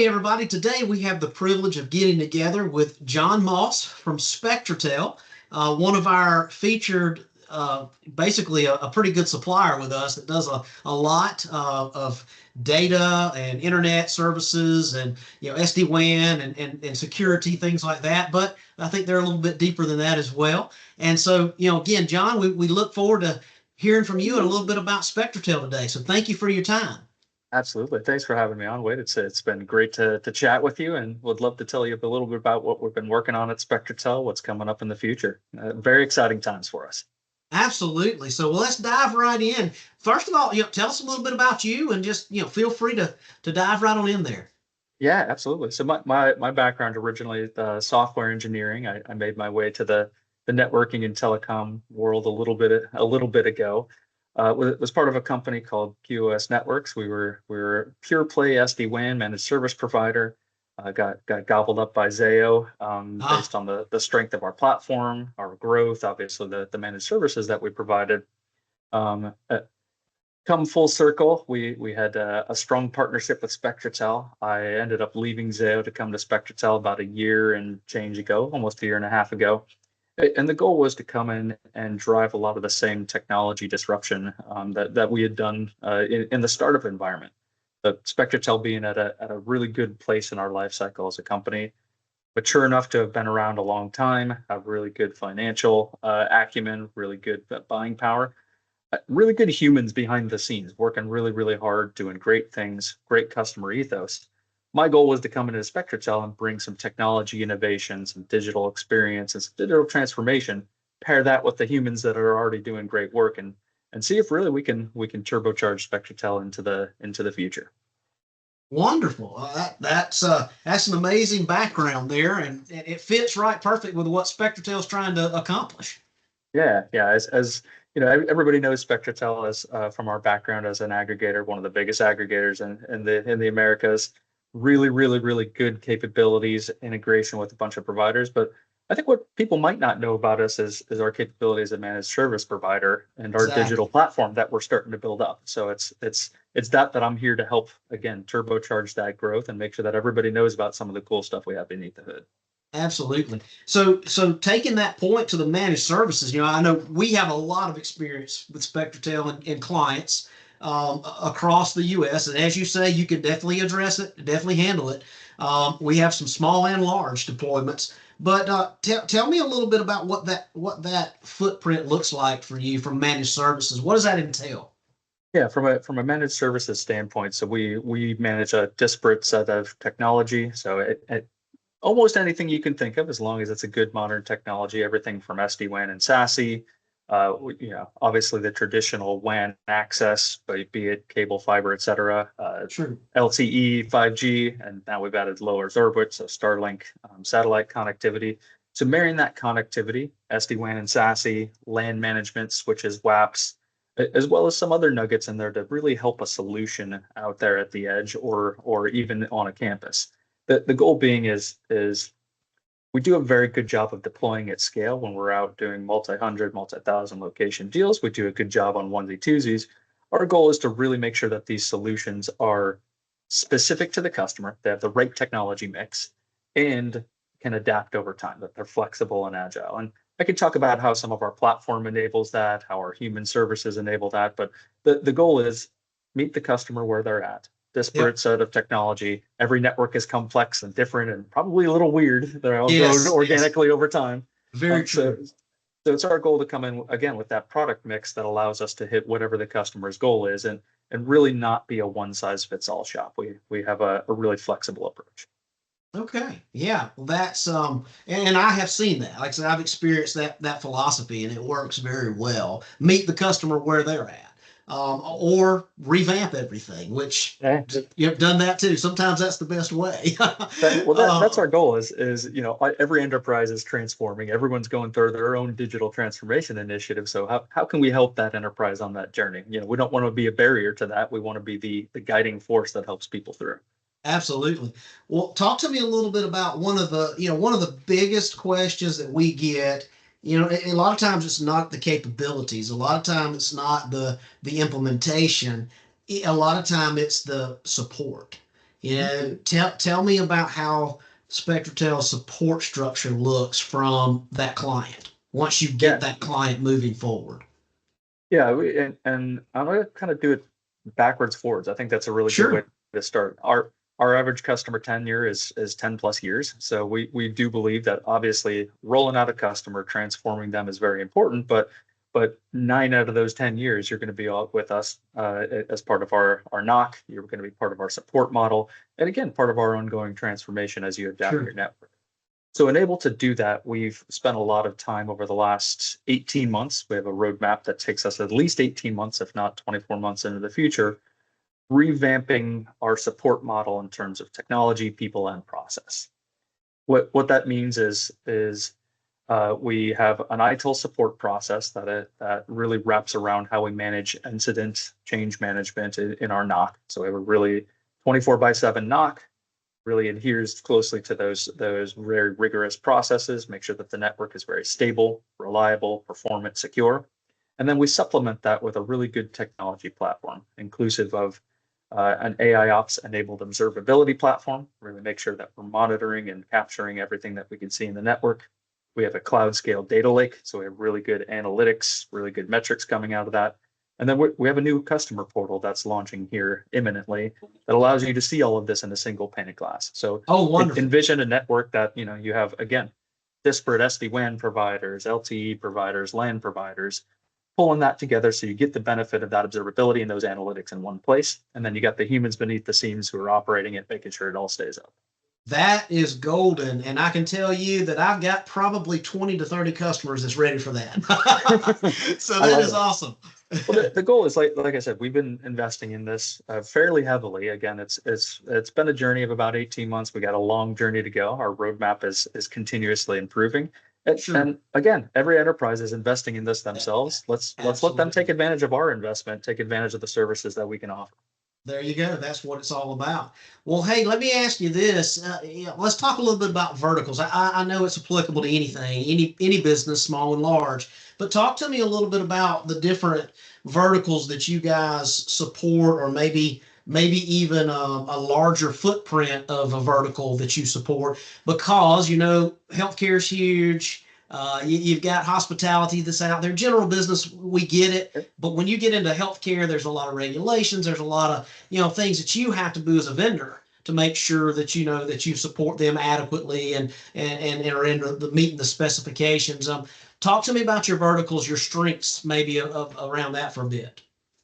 Hey everybody, today we have the privilege of getting together with Jon Moss from Spectrotel, one of our featured, basically a pretty good supplier with us that does a lot of data and internet services and SD-WAN and security, things like that. But I think they're a little bit deeper than that as well. And so, again, Jon, we look forward to hearing from you and a little bit about Spectrotel today. So thank you for your time. Absolutely. Thanks for having me on, Wade. It's been great to chat with you, and would love to tell you a little bit about what we've been working on at Spectrotel, what's coming up in the future. Very exciting times for us. Absolutely. So let's dive right in. First of all, tell us a little bit about you and just, feel free to dive right on in there. Yeah, absolutely. So my background originally is software engineering. I made my way to the networking and telecom world a little bit ago. Was part of a company called QoS Networks. We were a pure play SD-WAN managed service provider. Got gobbled up by Zayo based on the strength of our platform, our growth, obviously the managed services that we provided. Um, uh, Come full circle, we had a strong partnership with Spectrotel. I ended up leaving Zayo to come to Spectrotel about a year and change ago, almost a year and a half ago. And the goal was to come in and drive a lot of the same technology disruption that we had done in the startup environment. But Spectrotel being at a really good place in our life cycle as a company, mature enough to have been around a long time, have really good financial acumen, really good buying power, really good humans behind the scenes, working really, really hard, doing great things, great customer ethos. My goal was to come into Spectrotel and bring some technology innovation, some digital experience, and some digital transformation, pair that with the humans that are already doing great work, and see if really we can turbocharge Spectrotel into the future. Wonderful. That's an amazing background there, and it fits right perfect with what Spectrotel is trying to accomplish. Yeah. As you know, everybody knows Spectrotel as from our background as an aggregator, one of the biggest aggregators in the Americas. Really good capabilities, integration with a bunch of providers. But I think what people might not know about us is our capabilities as a managed service provider and our digital Exactly. platform that we're starting to build up. So it's that I'm here to help again turbocharge that growth and make sure that everybody knows about some of the cool stuff we have beneath the hood. Absolutely. So taking that point to the managed services, I know we have a lot of experience with Spectrotel and clients across the U.S. And as you say, you can definitely address it, definitely handle it. We have some small and large deployments. But tell me a little bit about what that footprint looks like for you from managed services. What does that entail? Yeah, from a managed services standpoint, so we manage a disparate set of technology. So it almost anything you can think of, as long as it's a good modern technology, everything from SD-WAN and SASE, obviously the traditional WAN access, but be it cable, fiber, et cetera, True. LTE, 5G, and now we've added low Earth orbit, so Starlink satellite connectivity. So marrying that connectivity, SD-WAN and SASE, LAN management, switches, WAPs, as well as some other nuggets in there to really help a solution out there at the edge or even on a campus. The goal being is we do a very good job of deploying at scale when we're out doing multi-hundred, multi-thousand location deals. We do a good job on onesie twosies. Our goal is to really make sure that these solutions are specific to the customer, they have the right technology mix, and can adapt over time, that they're flexible and agile. And I can talk about how some of our platform enables that, how our human services enable that, but the goal is meet the customer where they're at. Yep. Disparate set of technology. Every network is complex and different and probably a little weird. They're all grown Yes. organically over time. Very Um, so, true. so it's our goal to come in again with that product mix that allows us to hit whatever the customer's goal is and really not be a one size fits all shop. We have a really flexible approach. Okay. Yeah. Well, that's and I have seen that. Like I said, I've experienced that philosophy, and it works very well. Meet the customer where they're at, or revamp everything, which Yeah. you've done that too. Sometimes that's the best way. That's our goal is every enterprise is transforming. Everyone's going through their own digital transformation initiative. So how can we help that enterprise on that journey? We don't want to be a barrier to that. We want to be the guiding force that helps people through. Absolutely. Well, talk to me a little bit about one of the biggest questions that we get. A lot of times it's not the capabilities. A lot of times it's not the implementation. A lot of time it's the support. Tell me about how Spectrotel's support structure looks from that client once you get Yeah, that client moving forward. yeah, and I'm gonna kind of do it backwards forwards. I think that's a really good way Sure, to start. Our average customer tenure is 10 plus years. So we do believe that obviously rolling out a customer, transforming them is very important, but 9 out of those 10 years, you're going to be all with us as part of our knock. You're going to be part of our support model, and again, part of our ongoing transformation as you adapt your sure. network. So, able to do that, we've spent a lot of time over the last 18 months. We have a roadmap that takes us at least 18 months, if not 24 months into the future, revamping our support model in terms of technology, people, and process. What that means is we have an ITIL support process that really wraps around how we manage incident change management in our knock. So we have a really 24 by 7 knock, really adheres closely to those very rigorous processes, make sure that the network is very stable, reliable, performant, secure. And then we supplement that with a really good technology platform, inclusive of an AI ops enabled observability platform, really make sure that we're monitoring and capturing everything that we can see in the network. We have a cloud scale data lake, so we have really good analytics, really good metrics coming out of that. And then we have a new customer portal that's launching here imminently that allows you to see all of this in a single pane of glass. So Oh, wonderful. envision a network that you have again disparate SD-WAN providers, LTE providers, LAN providers, pulling that together so you get the benefit of that observability and those analytics in one place, and then you got the humans beneath the scenes who are operating it, making sure it all stays up. That is golden. And I can tell you that I've got probably 20 to 30 customers that's ready for that. So I that love is it. awesome. Well, the goal is like I said, we've been investing in this fairly heavily. Again, it's been a journey of about 18 months. We got a long journey to go. Our roadmap is continuously improving. Sure. And again, every enterprise is investing in this themselves. Let's let them take Absolutely. advantage of our investment, take advantage of the services that we can offer. There you go. That's what it's all about. Well, hey, let me ask you this. Let's talk a little bit about verticals. I know it's applicable to anything, any business, small and large. But talk to me a little bit about the different verticals that you guys support, or maybe even a larger footprint of a vertical that you support, because healthcare is huge. You've got hospitality that's out there, general business. We get it, but when you get into healthcare, there's a lot of regulations. There's a lot of things that you have to do as a vendor to make sure that that you support them adequately and are in the meeting the specifications. Talk to me about your verticals, your strengths, maybe around that for a bit.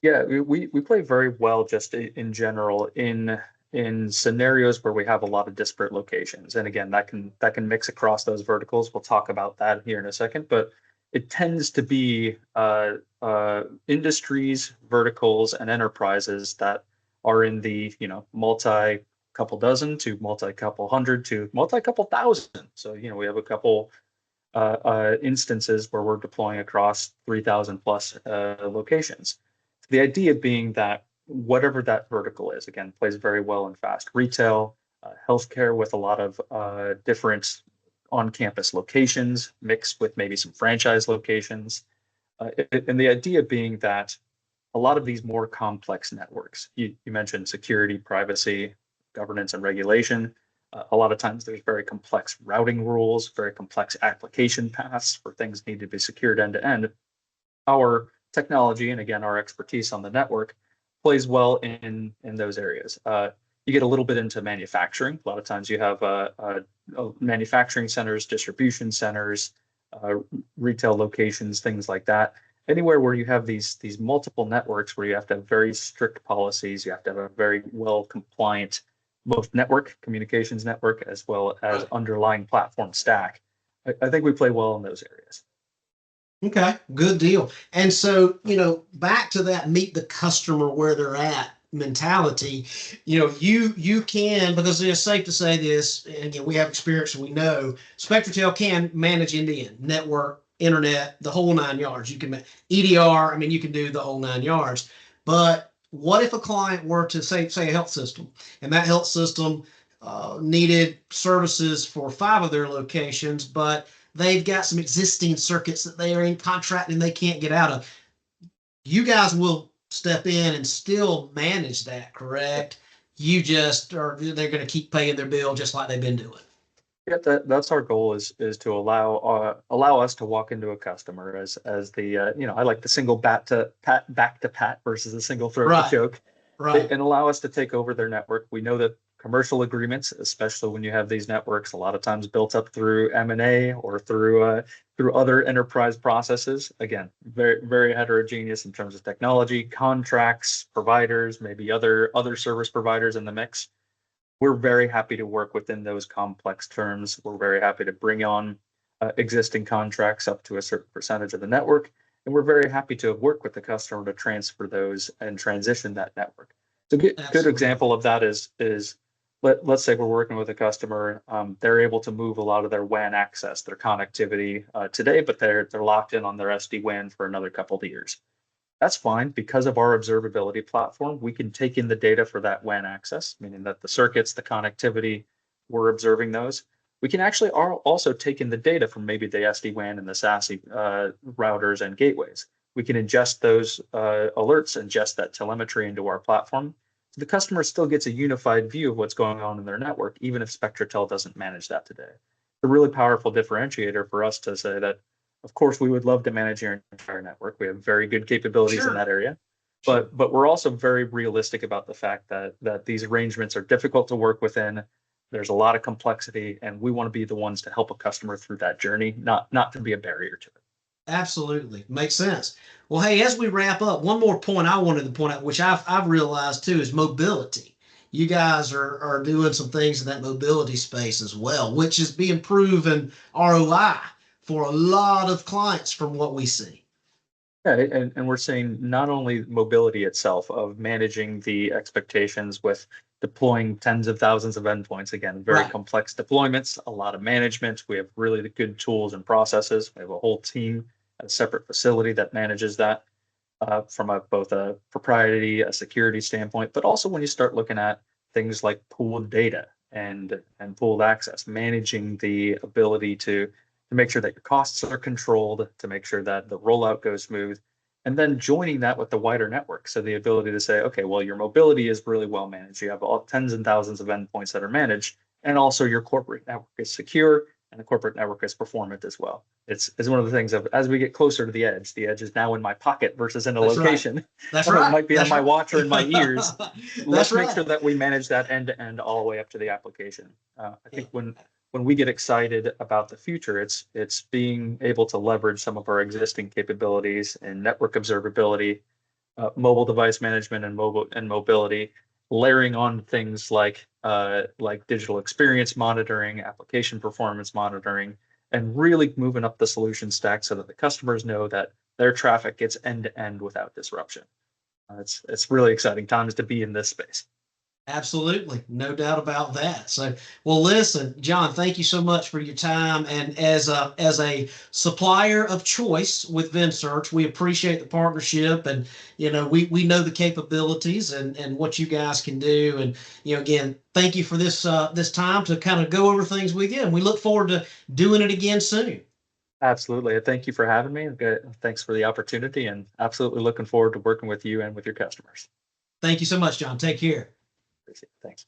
Yeah, we play very well just in general in scenarios where we have a lot of disparate locations. And again, that can mix across those verticals. We'll talk about that here in a second, but it tends to be industries, verticals, and enterprises that are in the multi couple dozen to multi couple hundred to multi couple thousand. So we have a couple instances where we're deploying across 3,000 plus locations. The idea being that whatever that vertical is, again, plays very well in fast retail, healthcare with a lot of different on-campus locations mixed with maybe some franchise locations. And the idea being that a lot of these more complex networks, you mentioned security, privacy, governance, and regulation. A lot of times there's very complex routing rules, very complex application paths where things need to be secured end to end. Our technology and again our expertise on the network plays well in those areas. You get a little bit into manufacturing. A lot of times you have manufacturing centers, distribution centers, retail locations, things like that. Anywhere where you have these multiple networks where you have to have very strict policies, you have to have a very well compliant both network communications network as well as underlying platform stack. I think we play well in those areas. Okay, good deal. And so, back to that meet the customer where they're at mentality, you can, because it's safe to say this, and again, we have experience and we know Spectrotel can manage end-to-end network, internet, the whole 9 yards. You can EDR, I mean, you can do the whole 9 yards. But what if a client were to say a health system, and that health system needed services for 5 of their locations, but they've got some existing circuits that they are in contract and they can't get out of. You guys will step in and still manage that, correct? you just are, they're going to keep paying their bill just like they've been doing. Yeah, that's our goal is to allow us to walk into a customer as the I like the single bat to pat back to pat versus a single throat to Right, choke, right. and allow us to take over their network. We know that commercial agreements, especially when you have these networks, a lot of times built up through M&A or through other enterprise processes. Again, very heterogeneous in terms of technology, contracts, providers, maybe other service providers in the mix. We're very happy to work within those complex terms. We're very happy to bring on existing contracts up to a certain percentage of the network. And we're very happy to work with the customer to transfer those and transition that network. So good Absolutely. example of that is let's say we're working with a customer. They're able to move a lot of their WAN access, their connectivity today, but they're locked in on their SD-WAN for another couple of years. That's fine. Because of our observability platform, we can take in the data for that WAN access, meaning that the circuits, the connectivity, we're observing those. We can actually also take in the data from maybe the SD-WAN and the SASE routers and gateways. We can ingest those alerts, ingest that telemetry into our platform. So the customer still gets a unified view of what's going on in their network, even if Spectrotel doesn't manage that today. It's a really powerful differentiator for us to say that, of course, we would love to manage your entire network. We have very good capabilities in Sure. that area, Sure. but we're also very realistic about the fact that these arrangements are difficult to work within. There's a lot of complexity, and we want to be the ones to help a customer through that journey, not to be a barrier to it. Absolutely. Makes sense. Well, hey, as we wrap up, one more point I wanted to point out, which I've realized too, is mobility. You guys are doing some things in that mobility space as well, which is being proven ROI for a lot of clients from what we see. Yeah, and we're seeing not only mobility itself of managing the expectations with deploying tens of thousands of endpoints, again, very Right. complex deployments, a lot of management. We have really good tools and processes. We have a whole team at a separate facility that manages that from both a propriety, a security standpoint, but also when you start looking at things like pooled data and pooled access, managing the ability to make sure that your costs are controlled, to make sure that the rollout goes smooth, and then joining that with the wider network. So the ability to say, okay, well, your mobility is really well managed. You have all tens and thousands of endpoints that are managed, and also your corporate network is secure and the corporate network is performant as well. It's one of the things of as we get closer to the edge is now in my pocket versus in a That's right. location. That's It right. might be on That's my right. watch or in my ears. That's Let's make right. sure that we manage that end to end all the way up to the application. I Yeah. think when we get excited about the future, it's being able to leverage some of our existing capabilities in network observability, mobile device management, and mobility, layering on things like digital experience monitoring, application performance monitoring, and really moving up the solution stack so that the customers know that their traffic gets end to end without disruption. It's really exciting times to be in this space. Absolutely. No doubt about that. So, well, listen, John, thank you so much for your time. And as a supplier of choice with VENSEARCH, we appreciate the partnership and we know the capabilities and what you guys can do. And again, thank you for this time to kind of go over things with you. And we look forward to doing it again soon. Absolutely. Thank you for having me. Thanks for the opportunity, and absolutely looking forward to working with you and with your customers. Thank you so much, John. Take care. Appreciate it. Thanks.